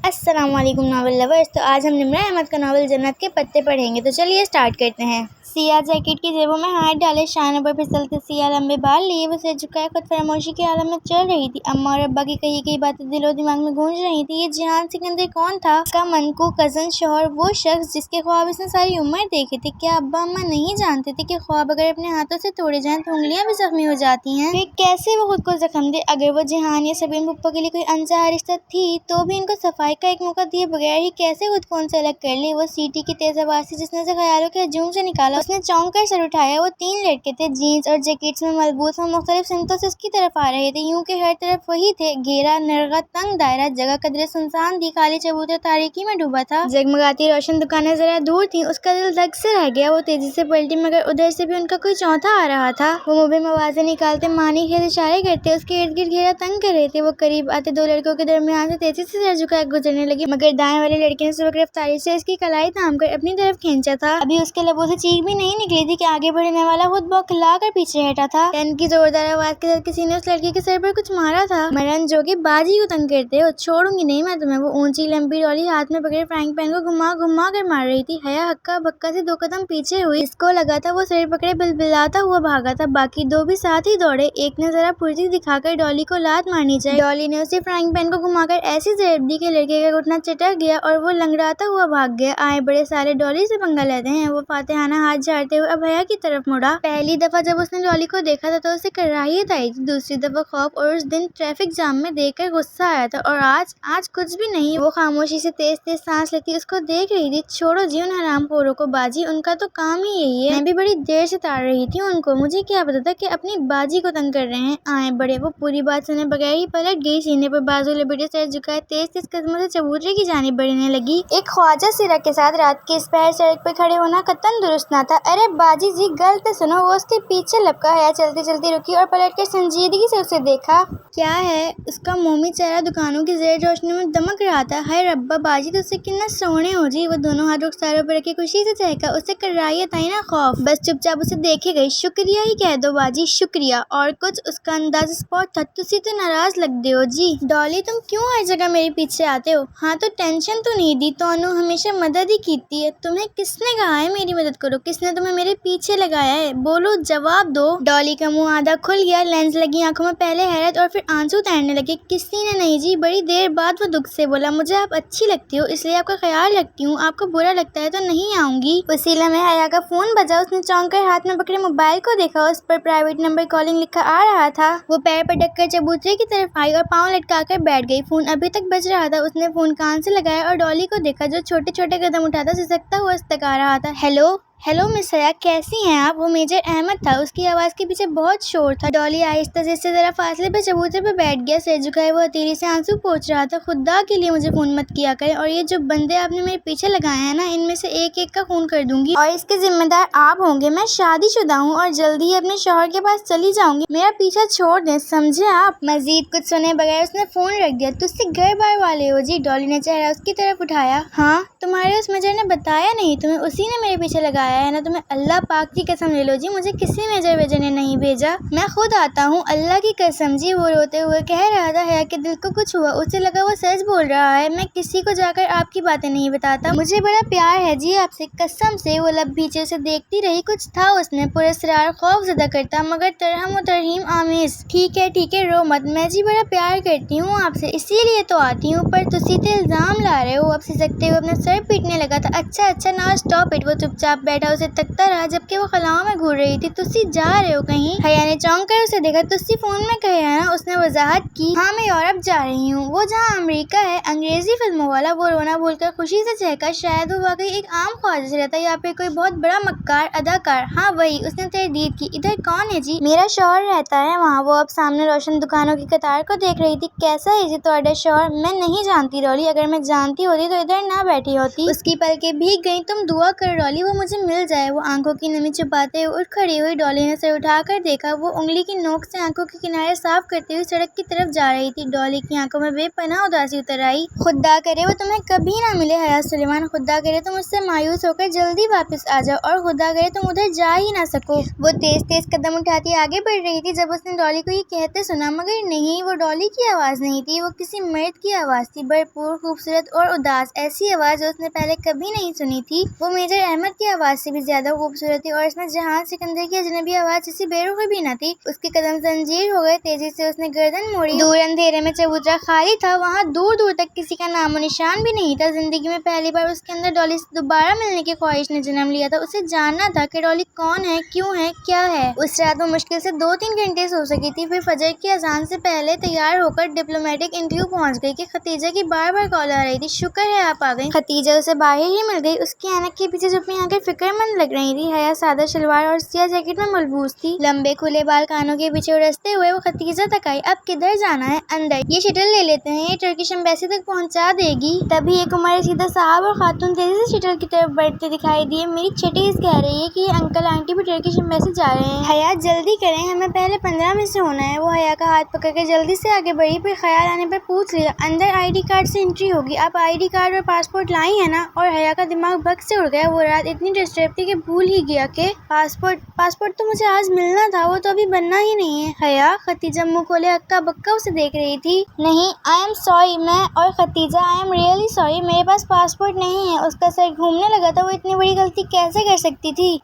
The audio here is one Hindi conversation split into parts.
अस्सलामुअलैकुम नावल लवर्स। तो आज हम निम्रा अहमद का नावल जन्नत के पत्ते पढ़ेंगे। तो चलिए स्टार्ट करते हैं। सिया जैकेट की जेबों में हाथ डाले, शानों पर फिसलते सिया लंबे बाल लिए वो सिर झुकाए खुद फरामोशी के आलम में चल रही थी। अम्मा और अब्बा की कही कई बातें दिलो दिमाग में गूंज रही थी। ये जिहान सिकंदर कौन था? उसका मनकू कजन शोहर, वो शख्स जिसके ख्वाब इसने सारी उम्र देखे थे। क्या अब्बा अम्मा नहीं जानते थे कि ख्वाब अगर अपने हाथों से तोड़े जाएं तो उंगलियां भी जख्मी हो जाती हैं? फिर कैसे वो खुद को जख्म दे? अगर वो जिहान या सबीन पुप्पा के लिए कोई अनचाहा रिश्ता थी तो भी इनको सफाई का एक मौका दिए बगैर ही कैसे खुद को उनसे अलग कर ली? वो सीटी की तेज आवाज थी जिसने उसे ख्यालों के हजूम से निकाला। उसने चौंक कर सर उठाया। वो 3 लड़के थे, जीन्स और जैकेट्स में मलबूस और मुख्तलिफ सिमतों से उसकी तरफ आ रहे थे। यूं के हर तरफ वही थे, घेरा नरगा तंग दायरा। जगह कदरे सुनसान थी, खाली चबूतरा तारीकी में डूबा था। जगमगाती रोशन दुकानें जरा दूर थी। उसका दिल धक से रह गया। वो तेजी से पलटी मगर उधर से भी उनका कोई चौथा आ रहा था। वो मुंह में आवाजें निकालते, मानी खेल इशारे करते उसके इर्द गिर्द घेरा तंग कर रहे थे। वो करीब आते 2 लड़कों के दरमियान से तेजी से सर झुकाए गुजरने लगी, मगर दाएं वाले लड़के ने सबक रफ्तारी से इसकी कलाई थाम कर अपनी तरफ खींचा था। अभी उसके लबों से चीख भी नहीं निकली थी कि आगे बढ़ने वाला खुद बौखला कर पीछे हटा था। पेन की जोरदार आवाज के साथ किसी ने उस लड़के के सर पर कुछ मारा था। मरन जो कि बाजी को तंग करते हो, छोड़ूंगी नहीं मैं तुम्हें। वो ऊंची लंबी डॉली हाथ में पकड़े फ्राइंग पैन को घुमा घुमा कर मार रही थी। हया हक्का बक्का से 2 कदम पीछे हुई। इसको लगा था वो सिर पकड़े बिलबिलाता हुआ भागा था। बाकी 2 भी साथ ही दौड़े। एक ने जरा फुर्ती दिखाकर डॉली को लात मारनी चाहिए। डॉली ने उसे फ्राइंग पैन को घुमाकर ऐसी जरब दी कि लड़के का घुटना चटक गया और वो लंगड़ाता हुआ भाग गया। आए बड़े सारे डॉली से पंगा लेते हैं। वो फातिहाना हाथ झाड़ते हुए अब हया की तरफ मुड़ा। पहली दफा जब उसने डॉली को देखा था तो उसे कराहियत आई थी, दूसरी दफा खौफ और उस दिन ट्रैफिक जाम में देखकर गुस्सा आया था। और आज कुछ भी नहीं। वो खामोशी से तेज तेज सांस लेती उसको देख रही थी। छोड़ो जी उन हरामखोरों को, बाजी उनका तो काम ही यही है। मैं भी बड़ी देर से ताड़ रही थी उनको, मुझे क्या पता था कि अपनी बाजी को तंग कर रहे हैं। आए बड़े। वो पूरी बात सुने बगैर ही पलट गई, सीने पर बाजू लपेटे सर झुकाए तेज तेज कदमों से चबूतरे की जानिब बढ़ने लगी। एक ख्वाजा सिरा के साथ रात के इस पहर सड़क पर खड़े होना कतन दुरुस्त ना था। अरे बाजी जी गलत सुनो। वो उसके पीछे लपका। हया चलती चलती रुकी और पलटकर संजीदगी से उसे देखा। क्या है? उसका मोमी चेहरा दुकानों की ज़ेर रोशनी में दमक रहा था। हाय रब्बा बाजी तो उससे कितना सोने हो जी। वो दोनों हाथ रुखसारों पर रखे खुशी से चहका। उसे कराहियत आई ना खौफ। बस चुपचाप उसे देखे गई। शुक्रिया ही कह दो बाजी, शुक्रिया। और कुछ? उसका अंदाज स्पॉट था। तुसी तो नाराज लगते हो जी। डॉली तुम क्यों हर जगह मेरे पीछे आते हो? हाँ तो टेंशन तो नहीं दी, तो हमेशा मदद ही कीती है। तुम्हें किसने कहा है मेरी मदद करो? किसने तुम्हें मेरे पीछे लगाया है? बोलो, जवाब दो। डॉली का मुंह आधा खुल गया। लेंस लगी आंखों में पहले हैरत और फिर आंसू तैरने लगे। किसी ने नहीं जी। बड़ी देर बाद वो दुख से बोला, मुझे आप अच्छी लगती हो इसलिए आपका ख्याल रखती हूँ। आपको बुरा लगता है तो नहीं आऊंगी। उसी लम्हे हया का फोन बजा। उसने चौंक कर हाथ में पकड़े मोबाइल को देखा। उस पर प्राइवेट नंबर कॉलिंग लिखा आ रहा था। वो पैर पर डक कर चबूतरे की तरफ आई और पाँव लटका कर बैठ गई। फोन अभी तक बज रहा था। उसने फोन कान से लगाया और डॉली को देखा जो छोटे छोटे कदम उठाता सिसकता हुआ तक आ रहा था। हेलो हेलो मिस हया, कैसी हैं आप? वो मेजर अहमद था। उसकी आवाज़ के पीछे बहुत शोर था। डॉली आहिस्ता से जरा फासले पे चबूतरे पे बैठ गया। सिर झुकाए वो हथेली से आंसू पोंछ रहा था। खुदा के लिए मुझे फ़ोन मत किया करें, और ये जो बंदे आपने मेरे पीछे लगाए हैं ना, इनमें से एक एक का खून कर दूंगी और इसके जिम्मेदार आप होंगे। मैं शादीशुदा हूँ और जल्दी ही अपने शौहर के पास चली जाऊंगी। मेरा पीछा छोड़ दें, समझे आप? मजीद कुछ सुने बगैर उसने फ़ोन रख दिया। तुझसे घर बार वाले हो जी? डॉली ने चेहरा उसकी तरफ उठाया। हाँ, तुम्हारे उस मेजर ने बताया नहीं तुम्हें? उसी ने मेरे पीछे लगाया है ना? तुम्हें अल्लाह पाक की कसम ले लो जी, मुझे किसी मेजर वेजर ने नहीं भेजा। मैं खुद आता हूँ, अल्लाह की कसम जी। वो रोते हुए कह रहा था। हया के दिल को कुछ हुआ। उसे लगा वो सच बोल रहा है। मैं किसी को जाकर आपकी बातें नहीं बताता। मुझे बड़ा प्यार है जी आपसे, कसम से। वो लब भीचे उसे देखती रही। कुछ था उसमें पुरस्कार खौफ ज़दा करता मगर तरहम और तरहीम आमेज। ठीक है रो मत। मैं जी बड़ा प्यार करती हूँ आपसे, इसीलिए तो आती हूँ। पर तुसी तो इल्ज़ाम ला रहे हो। अब सिसकते हुए अपना सर पीटने लगा था। अच्छा ना स्टॉप इट। वो चुपचाप बैठा उसे तकता रहा जबकि वो खलाओं में घूर रही थी। तुसी जा रहे हो कहीं? हया ने चौंक कर उसे देखा। तुसी फोन में कहे है ना? उसने वजाहत की। हाँ, मैं यूरोप जा रही हूँ, वो जहाँ अमेरिका है, अंग्रेजी फिल्मों वाला। वो रोना भूलकर खुशी से चहका। शायद वो वाकई एक आम ख्वाजा से रहता या फिर कोई बहुत बड़ा मक्कार अदाकार। हाँ वही। उसने तरदीद की। इधर कौन है जी? मेरा शौहर रहता है वहाँ। वो अब सामने रोशन दुकानों की कतार को देख रही थी। कैसा है जी तुम्हारा शौहर? मैं नहीं जानती डॉली, अगर मैं जानती होती तो इधर ना बैठी होती। उसकी पलकें भीग गई। तुम दुआ करो डॉली, वो मुझे मिल जाए। वो आंखों की नमी छुपाते हुए उठ खड़ी हुई। डॉली ने सर उठाकर देखा। वो उंगली की नोक से आंखों के किनारे साफ करते हुए सड़क की तरफ जा रही थी। डॉली की आंखों में बेपनाह उदासी उतर आई। खुदा करे वो तुम्हें कभी ना मिले हया सुलेमान। खुदा करे तुम उससे मायूस होकर जल्दी वापस आ जाओ और खुदा करे तुम उधर जा ही ना सको। वो तेज तेज कदम उठाती आगे बढ़ रही थी जब उसने डॉली को ये कहते सुना, मगर नहीं, वो डॉली की आवाज नहीं थी। वो किसी मर्द की आवाज थी, भरपूर, खूबसूरत और उदास। ऐसी आवाज जो उसने पहले कभी नहीं सुनी थी। वो मेजर अहमद की आवाज से भी ज्यादा खूबसूरत थी और इसमें जहां सिकंदर की अजनबी आवाज किसी बेरुखी भी न थी। उसके कदम जंजीर हो गए। तेजी से उसने गर्दन मोड़ी। दूर अंधेरे में चबूतरा खाली था। वहाँ दूर दूर तक किसी का नामो निशान भी नहीं था। जिंदगी में पहली बार उसके अंदर डॉली से दोबारा मिलने की ख्वाहिश ने जन्म लिया था। उसे जानना था कि डॉली कौन है, क्यों है, क्या है। उस रात वो मुश्किल से 2-3 घंटे सो सकी थी। फिर फजर की अजान से पहले तैयार होकर डिप्लोमेटिक इंटरव्यू पहुंच गई कि खतीजा की बार बार कॉल आ रही थी। शुक्र है आप आ गई। खतीजा उसे बाहर ही मिल गई। उसकी ऐनक के पीछे चुप्पी आंखें फिक्रमंद लग रही थी। हया सादा शलवार और सिया जैकेट में मलबूस थी। लंबे खुले बाल कानों के पीछे उड़सते हुए वो खतीजा तक आई। अब किधर जाना है? अंदर। ये शटल ले लेते हैं, ये टर्किश एम्बेसी तक पहुंचा देगी। तभी एक उम्र सीधा साहब और खातून तेजी से शटल की तरफ बढ़ते दिखाई दिए। मेरी छठी कह रही है कि ये अंकल आंटी भी टर्किश एम्बेसी जा रहे हैं। हया जल्दी करें, हमें पहले 15 में से होना है। वो हया का हाथ पकड़ के जल्दी से आगे बढ़ी। फिर ख्याल आने पर पूछ लिया, अंदर आईडी कार्ड से एंट्री होगी। आप आईडी कार्ड और पासपोर्ट लाई है ना? और हया का दिमाग भग से उड़ गया। वो रात इतनी डिस्टर्ब थी कि भूल ही गया कि पासपोर्ट तो मुझे आज मिलना था, वो तो अभी बनना ही नहीं है। हया, खतीजा मुंह खोले हक्का बक्का उसे देख रही थी। नहीं, आई एम सॉरी। मैं और Khatija, I am really sorry, मेरे पास पासपोर्ट नहीं है। उसका सर घूमने लगा था। वो इतनी बड़ी गलती कैसे कर सकती थी?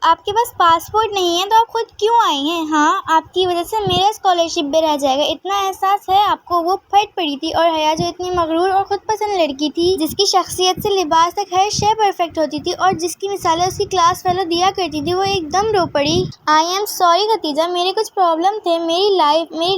आपके पास पासपोर्ट नहीं है तो आप खुद क्यों आई हैं? हाँ, आपकी वजह से मेरा स्कॉलरशिप भी रह जाएगा, इतना एहसास है आपको? वो फट पड़ी थी। और हया जो इतनी मगरूर और खुद पसंद लड़की थी, जिसकी शख्सियत से लिबास तक हर शय परफेक्ट होती थी और जिसकी मिसालें उसकी क्लास फेलो दिया करती थी, वो एकदम रो पड़ी। आई एम सॉरी खतीजा, मेरे कुछ प्रॉब्लम थे। मेरी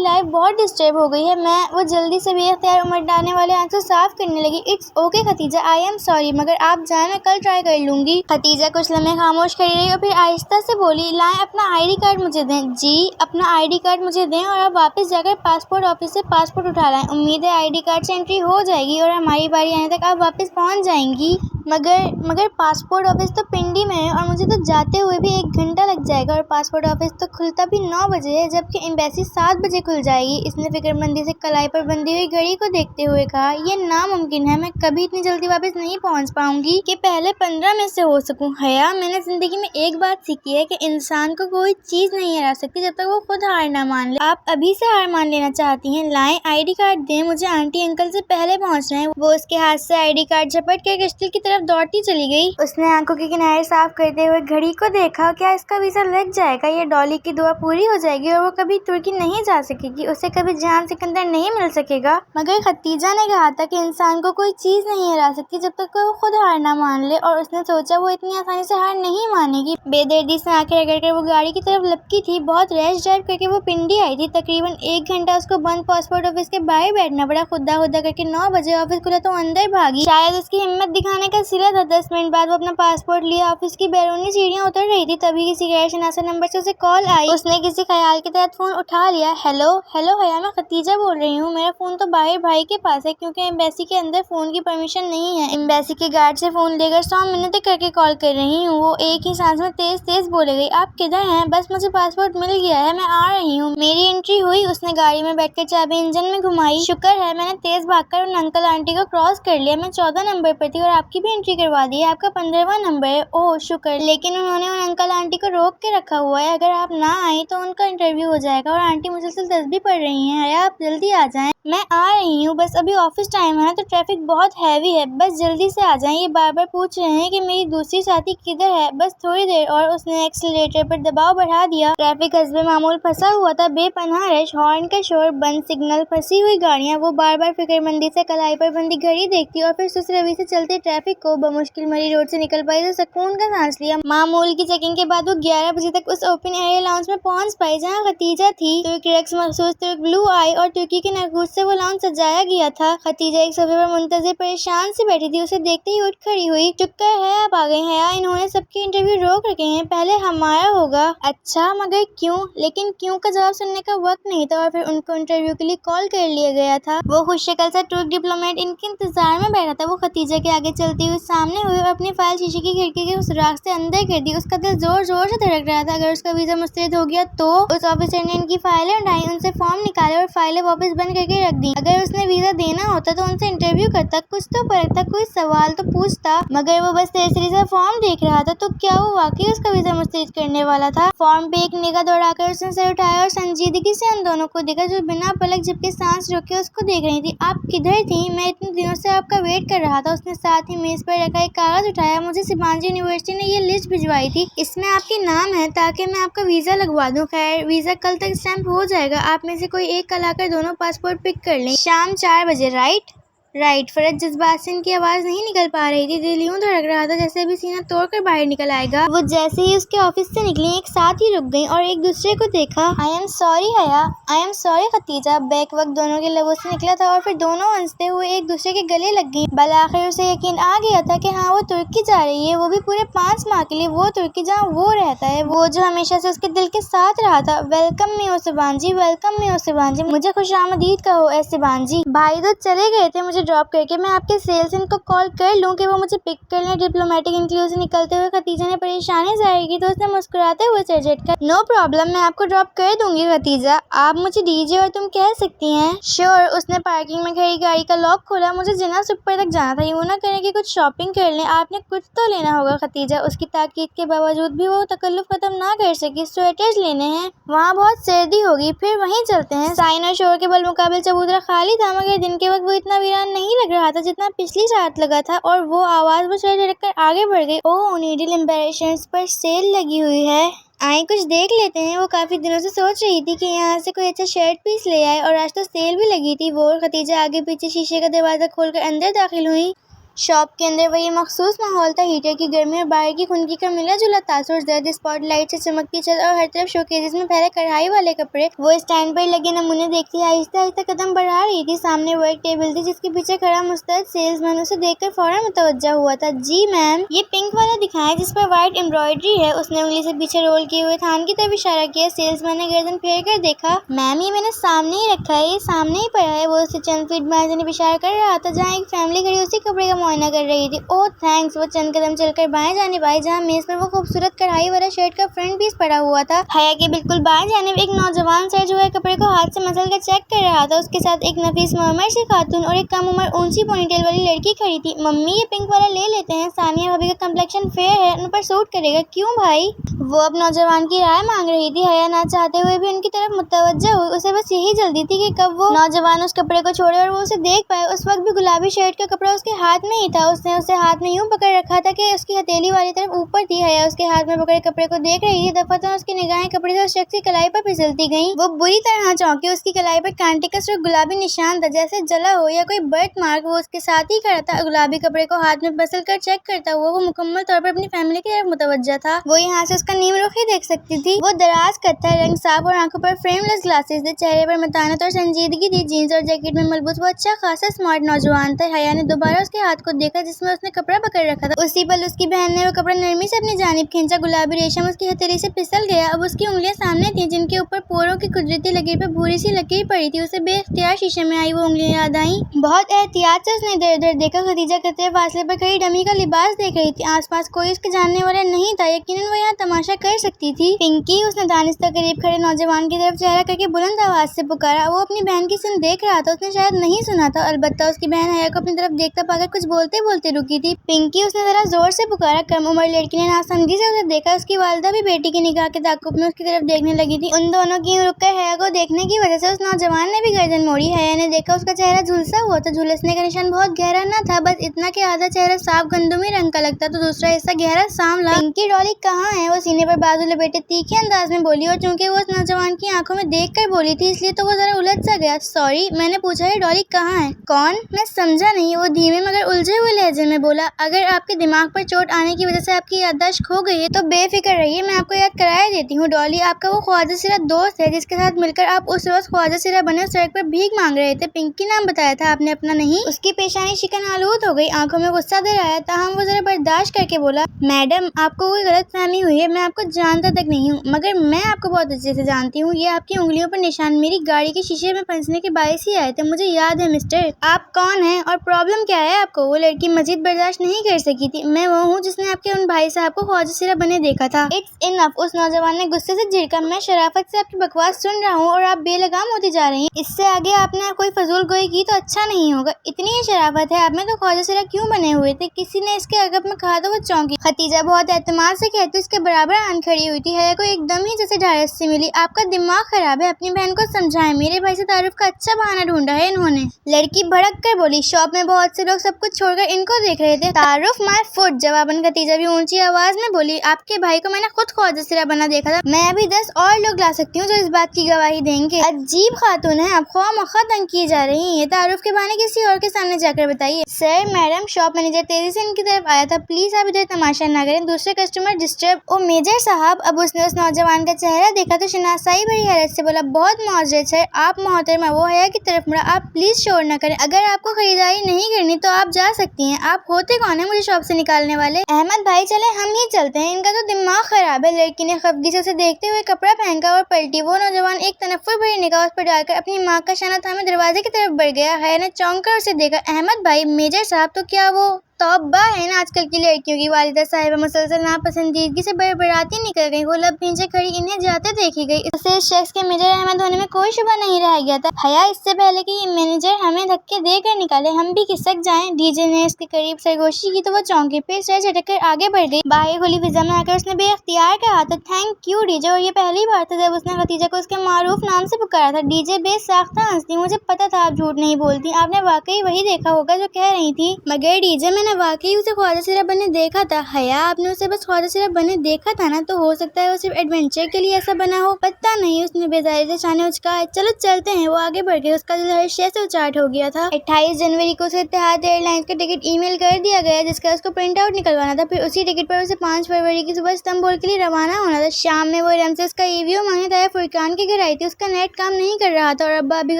लाइफ बहुत डिस्टर्ब हो गई है। वो जल्दी से बेख्तियार उमड़ डालने वाले आंसू साफ करने लगी। It's okay Khatija, I am sorry, मगर आप जाए, मैं कल ट्राई कर लूंगी। खतीजा कुछ लम्हे खामोश खड़ी रही और फिर आहिस्ता से बोली, लाएं अपना आईडी कार्ड मुझे दें। जी, अपना आईडी कार्ड मुझे दें और अब वापस जाकर पासपोर्ट ऑफिस से पासपोर्ट उठा लाएं। उम्मीद है आईडी कार्ड से एंट्री हो जाएगी और हमारी बारी आने तक आप वापस पहुंच जाएंगी। मगर पासपोर्ट ऑफिस तो पिंडी में है और मुझे तो जाते हुए भी 1 घंटा लग जाएगा और पासपोर्ट ऑफिस तो खुलता भी 9 बजे है, जबकि एम्बेसी 7 बजे खुल जाएगी। इसने फिक्रमंदी से कलाई पर बंधी हुई घड़ी को देखते हुए कहा, यह नामुमकिन है। मैं कभी इतनी जल्दी वापस नहीं पहुंच पाऊंगी कि पहले 15 में से हो सकूं। हया, मैंने जिंदगी में एक बात सीखी है कि इंसान को कोई चीज नहीं हरा सकती जब तक वो खुद हार ना मान ले। आप अभी से हार मान लेना चाहती हैं? लाएं आईडी कार्ड दें, मुझे आंटी अंकल से पहले पहुंचना है। वो उसके हाथ से आईडी कार्ड झपट कर किश्ती की तरफ दौड़ती चली गई। उसने आंखों के किनारे साफ करते हुए घड़ी को देखा। क्या इसका वीजा लग जाएगा? ये डॉली की दुआ पूरी हो जाएगी और वो कभी तुर्की नहीं जा सकेगी। उसे कभी जान सिकंदर नहीं मिल सकेगा। मगर खतीजा ने कहा था कि इंसान को कोई चीज नहीं हरा सकती जब तक वो खुद हार ना मान ले, और उसने सोचा वो इतनी आसानी से हार नहीं मानेगी। बेदर्दी से आंखें रगड़कर वो गाड़ी की तरफ लपकी थी। बहुत रैश ड्राइव करके वो पिंडी आई थी। तकरीबन 1 घंटा उसको बंद पासपोर्ट ऑफिस के बाहर बैठना पड़ा। खुदा करके 9 बजे ऑफिस खुला तो अंदर भागी। शायद उसकी हिम्मत दिखाने का सिला था। 10 मिनट बाद वो अपना पासपोर्ट लिया ऑफिस की बैरूनी सीढ़ियां उतर रही थी। तभी किसी गैर शनासा नंबर से उसे कॉल आई। उसने किसी ख्याल के तहत फोन उठा लिया। हेलो हया, मैं खतीजा बोल रही हूँ। मेरा फोन तो बाहर भाई के पास है क्योंकि एम्बेसी के अंदर फोन की परमिशन नहीं है। एम्बेसी के गार्ड से फोन लेकर 100 मिनट करके कॉल कर रही हूँ। वो एक ही सांस में तेज बोले गई, आप किधर हैं? बस मुझे पासपोर्ट मिल गया है, मैं आ रही हूँ। मेरी एंट्री हुई। उसने गाड़ी में बैठकर चाबी इंजन में घुमाई। शुक्र है मैंने तेज भागकर उन अंकल आंटी को क्रॉस कर लिया। मैं 14 नंबर पर थी और आपकी भी एंट्री करवा दी है। आपका 15वां नंबर है। ओह शुक्र, लेकिन उन्होंने उन अंकल आंटी को रोक के रखा हुआ है। अगर आप ना आई तो उनका इंटरव्यू हो जाएगा और आंटी मुसलसल दस भी पड़ रही हैं। हया, आप जल्दी आ जाएं। मैं आ रही हूँ, बस अभी ऑफिस टाइम है ना तो ट्रैफिक बहुत हैवी है, बस जल्दी से आ जाएं। ये बार बार पूछ रहे हैं कि मेरी दूसरी साथी किधर है, बस थोड़ी देर और। उसने एक्सीलरेटर पर दबाव बढ़ा दिया। ट्रैफिक हस्बे मामूल फंसा हुआ था। बेपनाह रश, हॉर्न का शोर, बंद सिग्नल, फंसी हुई गाड़ियाँ। वो बार बार फिक्रमंदी से कलाई पर बंदी घड़ी देखती और फिर सुस्त रवि से चलते ट्रैफिक को बमुश्किल मरी रोड से निकल पाई तो सुकून का सांस लिया। मामूल की चेकिंग के बाद वो 11 बजे तक उस ओपन एरिया लाउंज में पहुंच पाई जहाँ खतीजा थी। तुर्क रक्स मखसूस, तुर्क ब्लू आई और तुर्की के नगूस से वो लाउंज सजाया गया था। खतीजा एक सोफे पर मुंतजिर परेशान सी बैठी थी। उसे देखते ही उठ खड़ी हुई। शुक्र है आप आ गए हैं। इन्होंने सबके इंटरव्यू रोक रखे हैं, पहले हमारा होगा। अच्छा, मगर क्यों? लेकिन क्यों का जवाब सुनने का वक्त नहीं था और फिर उनको इंटरव्यू के लिए कॉल कर लिया गया था। वो खुश शक्ल सा तुर्क डिप्लोमेट इनके इंतजार में बैठा था। वो खतीजा के आगे चलती हुई सामने हुई और अपनी फाइल शीशे की खिड़की के उस राख से अंदर कर दी। उसका दिल जोर जोर से धड़क रहा था। अगर उसका वीजा मुस्तरद हो गया तो उस ऑफिसर ने इनकी फाइलें उठाई, उनसे फॉर्म निकाले और फाइलें वापस बंद करके रख दी। अगर उसने वीजा देना होता तो उनसे इंटरव्यू करता, कुछ तो परखता, कोई सवाल तो पूछता, मगर वो बस तेजरी से फॉर्म देख रहा था। तो क्या वो वाकई उसका वीजा मुस्तरद करने वाला था? फॉर्म पे एक निगाह दौड़ाकर उसने सर उठाया और संजीदगी से उन दोनों को देखा जो बिना पलक झपके सांस रोके उसको देख रही थी। आप किधर थी? मैं इतने दिनों से आपका वेट कर रहा था। उसने साथ ही मेज पर रखा एक कागज उठाया। मुझे शिवांगी यूनिवर्सिटी ने ये लिस्ट भिजवाई थी, इसमें आपके नाम है ताकि मैं आपका वीजा लगवा दूं। खैर, वीजा कल तक स्टैंप हो जाएगा। आप में से कोई एक कल आकर दोनों पासपोर्ट पिक कर लें। शाम 4 बजे, राइट? फरज जज्बात से इनकी आवाज नहीं निकल पा रही थी। दिल यूं धड़क रहा था जैसे अभी सीना तोड़कर बाहर निकल आएगा। वो जैसे ही उसके ऑफिस से निकली एक साथ ही रुक गई और एक दूसरे को देखा। आई am sorry Haya, I am sorry Khatija, back वक्त दोनों के लबों से निकला था और फिर दोनों हंसते हुए एक दूसरे के गले लग गई। बलाखिर उसे यकीन आ गया था कि हाँ, वो तुर्की जा रही है, वो भी पूरे 5 माह के लिए। वो तुर्की जहाँ वो रहता है, वो जो हमेशा से उसके दिल के साथ रहा था। वेलकम मी ओ शिवांगी, वेलकम मी ओ शिवांगी, मुझे खुशामदीद कहो ए शिवांगी। भाई तो चले गए थे मुझे ड्रॉप करके, मैं आपके सेल्स इनको कॉल कर लूं कि वो मुझे पिक कर लें। डिप्लोमेटिक इंटरव्यू से निकलते हुए खतीजा ने परेशानी जाहिर की तो उसने मुस्कुराते हुए सर झटका। नो प्रॉब्लम, मैं आपको ड्रॉप कर दूंगी खतीजा, आप मुझे दीजिए और तुम कह सकती हैं। श्योर। उसने पार्किंग में खड़ी गाड़ी का लॉक खोला। मुझे जिना सुपर तक जाना था, यूं ना करें कि कुछ शॉपिंग कर लें, आपने कुछ तो लेना होगा खतीजा। उसकी ताकीद के बावजूद भी वो तकल्लुफ खत्म ना कर सकी। स्वेटर्स लेने हैं, वहाँ बहुत सर्दी होगी, फिर वहीं चलते हैं। साइन और शोर के बलमुकाबिल चबूतरा खाली था, मगर दिन के वक्त वो इतना वीरान नहीं लग रहा था जितना पिछली रात लगा था। और वो आवाज वो सर झटक कर आगे बढ़ गई। ओह, नीडल एम्बेरशंस पर सेल लगी हुई है, आए कुछ देख लेते हैं। वो काफी दिनों से सोच रही थी कि यहाँ से कोई अच्छा शर्ट पीस ले आए और आज तो सेल भी लगी थी। वो और खतीजा आगे पीछे शीशे का दरवाजा खोलकर अंदर दाखिल हुई। शॉप के अंदर वही मखसूस माहौल था, हीटर की गर्मी और बाहर की खुनकी का मिला जुला तासुर, जर्द स्पॉटलाइट से चमकती छत और हर तरफ शोकेजेस में फैले कढ़ाई वाले कपड़े। वो स्टैंड पर लगे नमूने देखती आहिस्ता आहिस्ता कदम बढ़ा रही थी। सामने वर्क टेबल थी जिसके पीछे खड़ा मुस्तैद सेल्समैन उसे देखकर फौरन मुतवज्जा हुआ था। जी मैम, ये पिंक वाला दिखाएं जिस पर व्हाइट एम्ब्रॉयडरी है। उसने उंगली से पीछे रोल किए हुए थान की तरफ इशारा किया। सेल्समैन ने गर्दन फेर कर देखा। मैम, ये मैंने सामने ही रखा है, ये सामने ही पड़ा है। वो उसे चंद फीट बाएं जानिब इशारा कर रहा था जहाँ एक फैमिली खड़ी उसी कपड़े का मुआयना कर रही थी। ओह थैंक्स। वो चंद कदम चलकर बाएं जानिब आई जहाँ मेज पर वो खूबसूरत कढ़ाई वाला शर्ट का फ्रंट पीस पड़ा हुआ था। हया के बिल्कुल बाएं जानिब एक नौजवान सर जो है कपड़े को हाथ से मसल कर चेक कर रहा था। उसके साथ एक नफीस मरमर सी खातून और एक कम उम्र ऊंची पोनीटेल वाली लड़की खड़ी थी। मम्मी, ये पिंक वाला ले लेते हैं, सानिया भाभी का कम्प्लेक्शन फेयर है, उन पर सूट करेगा। क्यों भाई? वो अब नौजवान की राय मांग रही थी। हया ना चाहते हुए भी उनकी तरफ मुतवज्जा हुई। उसे बस यही जल्दी थी कि कब वो नौजवान उस कपड़े को छोड़े और वो उसे देख पाए। उस वक्त भी गुलाबी शर्ट का कपड़ा उसके हाथ में ही था। उसने उसे हाथ में यूं पकड़ रखा था कि उसकी हथेली वाली तरफ ऊपर थी। हया उसके हाथ में पकड़े कपड़े को देख रही थी। दफअतन उसकी निगाहें कपड़े से उस शख्स की कलाई पर फिसलती गईं। वो बुरी तरह चौंकी। उसकी कलाई पर कांटे का सिर्फ गुलाबी निशान था, जैसे जला हो या कोई बर्थ मार्क। वो उसके साथ ही खड़ा था, गुलाबी कपड़े को हाथ में बसल कर चेक करता हुआ। वो मुकम्मल तौर पर अपनी फैमिली की तरफ मुतवज्जा था। वो यहाँ से उसका नीम रुख ही देख सकती थी। वो दराज कत्था रंग, साफ और आंखों पर फ्रेमलेस ग्लासेस थे। चेहरे पर मतानत और संजीदगी थी। जीन्स और जैकेट में मलबूस वो अच्छा खासा स्मार्ट नौजवान था। हया ने दोबारा उसके हाथ को देखा जिसमें उसने कपड़ा पकड़ रखा था। उसी पल उसकी बहन ने वो कपड़ा नरमी से अपनी जानिब खींचा। गुलाबी रेशम उसकी हथेली से फिसल गया। अब उसकी उंगलियां सामने थी जिनके ऊपर पोरों की कुदरती लकीर पर भूरी सी लकीर पड़ी थी। उसे बेख्तियार शीशे में आई वो उंगलियां याद आई। बहुत एहतियात से उसने इधर उधर देखा। खदीजा कतरे फासले पर खड़ी डमी का लिबास देख रही थी। आसपास कोई उसके जानने वाला नहीं था। यकीनन वो यहाँ तमाशा कर सकती थी। पिंकी, उसने दानिस्ता करीब खड़े नौजवान की तरफ चेहरा करके बुलंद आवाज से पुकारा। वो अपनी बहन की सुन देख रहा था। उसने शायद नहीं सुना था। अलबत्ता उसकी बहन हया को अपनी तरफ देखता पाकर कुछ बोलते बोलते रुकी थी। पिंकी, उसने जरा जोर से पुकारा। कम उम्र लड़की ने नासमझी से उसे देखा। उसकी वालिदा भी बेटी की निगाह के ताक़ुब में उसकी तरफ देखने लगी थी। उन दोनों की रुककर हया को देखने की वजह से उस नौजवान ने भी गर्दन मोड़ी। हया ने देखा उसका चेहरा झुलसा हुआ था। झुलसने का निशान बहुत गहरा न था, बस इतना कि आधा चेहरा साफ गंदुमी रंग का लगता तो दूसरा हिस्सा गहरा सांवला। पिंकी, डॉली कहाँ है? वो सीने पर बाजू लपेटे तीखे अंदाज में बोली। और चूंकि वो उस नौजवान की आंखों में देख कर बोली थी इसलिए तो वो जरा उलझ सा गया। सॉरी, मैंने पूछा है डॉली कहाँ है? कौन? मैं समझा नहीं। वो धीमे मगर उलझे हुए लहजे में बोला। अगर आपके दिमाग पर चोट आने की वजह से आपकी याददाश्त खो गई है तो बेफिक्र रहिए, मैं आपको याद कराया देती हूँ। डॉली आपका वो ख्वाजा सिरा दोस्त है जिसके साथ मिलकर आप उस रोज ख्वाजा सिरा बने सड़क पर भीख मांग रहे थे। पिंकी नाम बताया था आपने अपना, नहीं? उसकी पेशानी शिकन आलूद हो गई, आंखों में गुस्सा दे आया। ताहम वो जरा बर्दाश्त करके बोला, मैडम आपको कोई गलत फहमी हुई है, मैं आपको जानता तक नहीं हूँ, मगर मैं आपको बहुत अच्छे से जानती हूँ। ये आपकी उंगलियों पर निशान मेरी गाड़ी के शीशे में फंसने के बायस ही आए थे, मुझे याद है। मिस्टर, आप कौन है और प्रॉब्लम क्या है आपको? वो लड़की मजीद बर्दाश्त नहीं कर सकी थी। मैं वो हूँ जिसने आपके उन भाई साहब को ख्वाजा सिरा बने देखा था। इट्स इनफ, उस नौजवान ने गुस्से से झिड़का। मैं शराफत से आपकी बकवास सुन रहा हूँ और आप बेलगाम होती जा रही हैं। इससे आगे आपने कोई फजूल गोई की तो अच्छा नहीं होगा। इतनी ही शराफत है आप में तो ख्वाजा सिरा क्यों बने हुए थे? किसी ने इसके अगब में कहा तो वो चौंकी। खतीजा बहुत एतमाद से कहती उसके बराबर आन खड़ी हुई थी। हया को एकदम ही जैसे ढारस से मिली। आपका दिमाग खराब है, अपनी बहन को समझाएं। मेरे भाई से तारुफ का अच्छा बहाना ढूंढा है इन्होंने। लड़की भड़क कर बोली। शॉप में बहुत से लोग सब कुछ छोड़कर इनको देख रहे थे। तारुफ माय फुट, जवाबन खतीजा भी ऊंची आवाज में बोली। आपके भाई को मैंने खुद ख्वाजा सिरा बना देखा था। मैं अभी 10 और लोग ला सकती हूँ जो इस बात की गवाही देंगे। अजीब खातून है, आप ख्वाह मख्वाह तंग किए जा रही हैं। तारुफ के बहाने किसी और के सामने जाकर बताइए। सर मैडम, शॉप मैनेजर तेजी से इनकी तरफ आया था। प्लीज आप इधर तमाशा ना करें, दूसरे कस्टमर डिस्टर्ब। ओ मेजर साहब, अब उसने उस नौजवान का चेहरा देखा तो शनासाई भरी हैरत से बोला। बहुत मौजूद सर। आप मोहतरमा, वो हया की तरफ मुड़ा। आप प्लीज शोर न करें। अगर आपको खरीदारी नहीं करनी तो आप जा सकती हैं। आप होते कौन है मुझे शॉप से निकालने वाले? अहमद भाई चले हम ही चलते हैं, इनका तो दिमाग खराब है। लड़की ने खफगी से उसे देखते हुए कपड़ा पहनका और पलटी। वो नौजवान एक तनफ्फुर भरी निगाह उस पर डालकर अपनी माँ का शाना थामे दरवाजे की तरफ बढ़ गया। हया ने चौंक कर उसे देखा। अहमद भाई, मेजर साहब, तो क्या वो तौबा है ना आजकल की लड़कियों की। वालिदा साहिबा मुसलसल नापसंदीदगी से बड़बड़ाती निकल गई। वो लब नीचे खड़ी इन्हें जाते देखी गई। उसे इस शख्स के मेजर अहमद होने में कोई शुबा नहीं रह गया था। हया, इससे पहले कि ये मैनेजर हमें धक्के देकर निकाले, हम भी खिसक जाएं। डीजे ने इसके करीब सरगोशी की तो वो चौंकी, फिर सर झटक कर आगे बढ़ गई। बाहर खुली फिजा में आकर उसने बेख्तियार कहा था, थैंक यू डीजे। और ये पहली बार था जब उसने खतीजा को उसके मारूफ नाम से पुकारा था। डीजे बेसाख्ता हंसती। मुझे पता था आप झूठ नहीं बोलती, आपने वाकई वही देखा होगा जो कह रही थी। मगर डीजे, मैंने वाकई उसे ख्वाजा सिरा बने देखा था। हया, आपने उसे बस ख्वाजा सिरा बने देखा था ना? तो हो सकता है वो सिर्फ एडवेंचर के लिए ऐसा बना हो, पता नहीं। उसने बेजारी से शाने उचका। चलो चलते हैं। वो आगे बढ़ गई। उसका दिल हर शय से उचाट हो गया था। 28 जनवरी को उसे इत्तेहाद एयरलाइंस का टिकट ईमेल कर दिया गया जिसका उसको प्रिंट आउट निकलवाना था। फिर उसी टिकट पर उसे 5 फरवरी की सुबह इस्तांबुल के लिए रवाना होना था। शाम में वो इरम से उसका ईवीओ मांगने ताया फुरकान के घर आई थी। उसका नेट काम नहीं कर रहा था और अब्बा अभी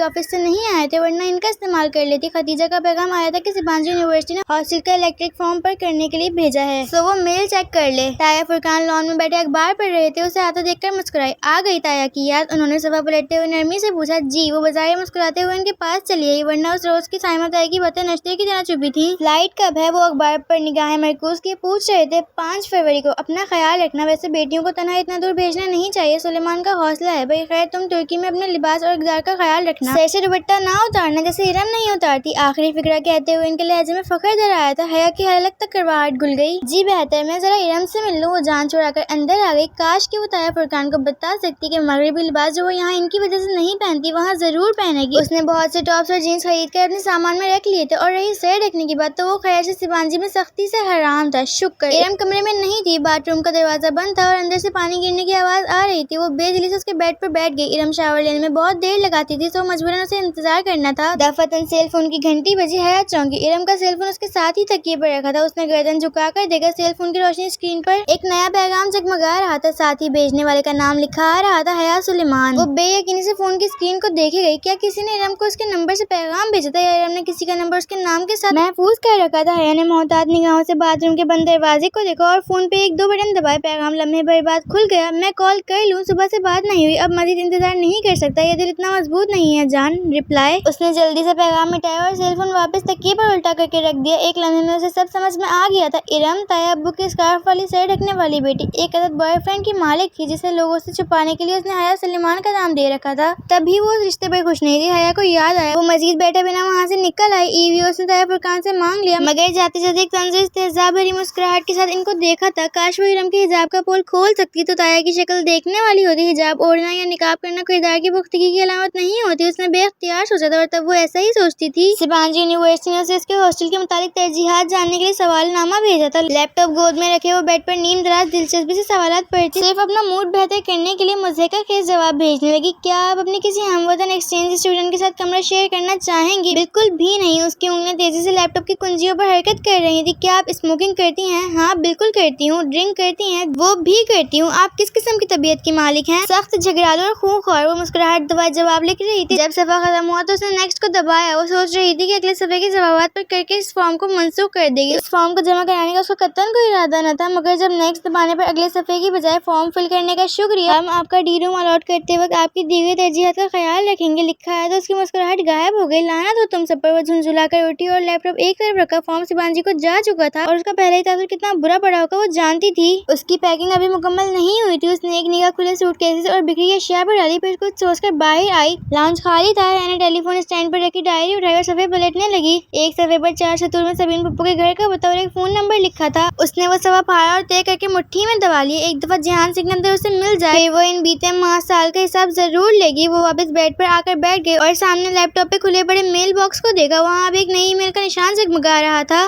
ऑफिस से नहीं आए थे, वरना इनका इस्तेमाल कर लेती। खतीजा का पैगाम आया था कि सिबांजी यूनिवर्सिटी ने हॉस्टल का इलेक्ट्रिक फॉर्म पर करने के लिए भेजा है, सो वो मेल चेक कर ले। ताया फुरकान लॉन में बैठे अखबार पढ़ रहे थे। उसे आता देखकर मुस्कुराई। आ गई ताया की याद? उन्होंने सफा पलटते हुए नरमी से पूछा। जी। वो बाजार मुस्कुराते हुए उनके पास चली आई, वरना उस रोज की साइमा ताया की बातें नश्ते की तरह चुभी थी। फ्लाइट कब है? वो अखबार पर निगाहें मरकूज किए पूछ रहे थे। 5 फरवरी को। अपना ख्याल रखना। वैसे बेटियों को तन्हा इतना दूर भेजना नहीं चाहिए, सुलेमान का हौसला है। भाई खैर, तुम तुर्की में अपने लिबास और इक़दार का ख्याल रखना। सर से दुपट्टा ना उतारना जैसे इरम नहीं उतारती। आखिरी फिक्रा कहते हुए इनके लहजे में फख्र दर आया था। हया की हलक तक करवाहट घुल गई। जी बेहतर, मैं जरा इरम से मिल लूं। वो जान छुड़ाकर अंदर आ गई। काश कि वो ताया फुरकान को बता सकती कि मगरिबी लिबास जो वो यहाँ इनकी वजह से नहीं पहनती वहाँ जरूर पहनेगी। उसने बहुत से टॉप्स और जीन्स खरीद कर अपने सामान में रख लिए थे। और रही सर ढकने की बात, तो वो खैर से सिबांजी में सख्ती से हराम था। शुक्र इरम कमरे में नहीं थी। बाथरूम का दरवाजा बंद था और अंदर से पानी गिरने की आवाज आ रही थी। वो बेदिली से उसके बेड पर बैठ गई। इरम शावर लेने में बहुत देर लगाती थी, तो मजबूरन उसे इंतजार करना था। दफातन सेल फोन की घंटी बजी। हया चौंकी। इरम का सेल फोन उसके साथ ही तकिए पर रखा था। उसने गर्दन झुकाकर देखा। सेल फोन की रोशनी स्क्रीन पर एक नया पैगाम जगमगा रहा था, साथ ही भेजने वाले का नाम लिखा आ रहा था, हया सुलेमान। वो बेयकीनी से फोन की स्क्रीन को देखे गई। क्या किसी ने इरम को उसके नंबर से पैगाम भेजा था या इरम ने किसी का नंबर उसके नाम के साथ महफूज कर रखा था? हया ने मोहतात निगाहों से बाथरूम के बंद दरवाजे को देखा और फोन पे 1-2 बटन दबाए। पैगाम लम्हे भर बाद खुल गया। मैं कॉल कर लूँ, सुबह से बात नहीं हुई, अब मजीद इंतजार नहीं कर सकता, ये दिल इतना मजबूत नहीं है जान। रिप्लाई। उसने जल्दी से पैगाम मिटाया और सेल फोन वापस तकिए पर उल्टा करके रख दिया। एक लम्हे में उसे सब समझ में आ गया था। इरम ताया अब्बू के स्कार्फ वाली सर ढकने वाली बेटी, एक अदद बॉयफ्रेंड की मालिक थी जिसे लोगों से छुपाने के लिए उसने हया सुलेमान का नाम दे रखा था। तभी वो उस रिश्ते पर खुश नहीं थी। हया को याद आया। वो मजीद बैठे बिना वहाँ से निकल आई। ईवीओ उसने ताया फुरकान से मांग लिया, मगर जाते जाते एक तंज़ इस्तेज़ा भरी मुस्कुराहट के साथ इनको देखा था। काश वो इरम के हिजाब का पोल खोल सकती तो ताया की शक्ल देखने वाली होती। हिजाब ओढ़ना या निकाब करना किरदार की पुख्तगी की अलामत नहीं होती। उसने बेख्तियार सोचा था और तब वो ऐसा ही सोचती थी। सिबांजी यूनिवर्सिटी ने उसे उसके हॉस्टल के मुतालिक तरजीहात जानने के लिए सवालनामा भेजा था। लैपटॉप गोद में रखे वो बेड पर नीम दराज दिलचस्पी से सवालात पढ़ती, सिर्फ अपना मूड बेहतर करने के लिए मुज़हिका खेज जवाब भेजने लगी। क्या आप अपनी किसी हमवतन एक्सचेंज स्टूडेंट के साथ कमरा शेयर करना चाहेंगी? बिल्कुल भी नहीं। उसकी उंगलियां तेजी से लैपटॉप की कुंजियों पर हरकत कर रही थी। क्या आप स्मोकिंग करती हैं? हाँ बिल्कुल करती हूँ। ड्रिंक करती हैं? वो भी करती हूँ। आप किस किस्म की तबीयत की मालिक हैं? सख्त झगड़ालू और खूंखार। वो मुस्कुराहट दबाए जवाब लिख रही थी। जब सफा खत्म हुआ तो उसने नेक्स्ट को दबाया। वो सोच रही थी कि अगले सफे के जवाब पर करके इस फॉर्म को मंसूख कर देगी। इस फॉर्म को जमा कराने का उसका कतन कोई इरादा न था, मगर जब नेक्स्ट दबाने पर अगले सफ़े की बजाय फॉर्म फिल करने का शुक्रिया, हम आपका डी रूम अलॉट करते वक्त आपकी दी गई तरजीहात का ख्याल रखेंगे लिखा है। तो उसकी मुस्कुराहट गायब हो गई। लानत हो तुम सब पर। वो झुंझुला कर उठी और लैपटॉप एक तरफ रखा। फॉर्म शिबान जी को जा चुका था और उसका पहला ही तासुर कितना बुरा पड़ा होगा वो जानती थी। उसकी पैकिंग अभी मुकम्मल नहीं हुई थी। उसने एक निगाह खुले सूटकेसेस और बिखरी अशिया पर डाली, फिर कुछ सोचकर बाहर आई। लाउंज खाली था। यानी टेलीफोन स्टैंड पर रखी डायरी उठाकर सफ़े पलटने लगी। एक सफ़े पर 4 सतूर में सबीन पप्पू के घर का पता और एक फोन नंबर लिखा था। उसने वो सफ़ा फाड़ा और तय करके मुट्ठी में दबा लिया। एक दफा जिहान सिकंदर उसे मिल जाए वो इन बीते माह साल का हिसाब जरूर लेगी। वो वापस बेड पर आकर बैठ गई और सामने लैपटॉप पे खुले पड़े मेल बॉक्स को देखा। वहाँ अब एक नई ईमेल का निशान जगमगा रहा था।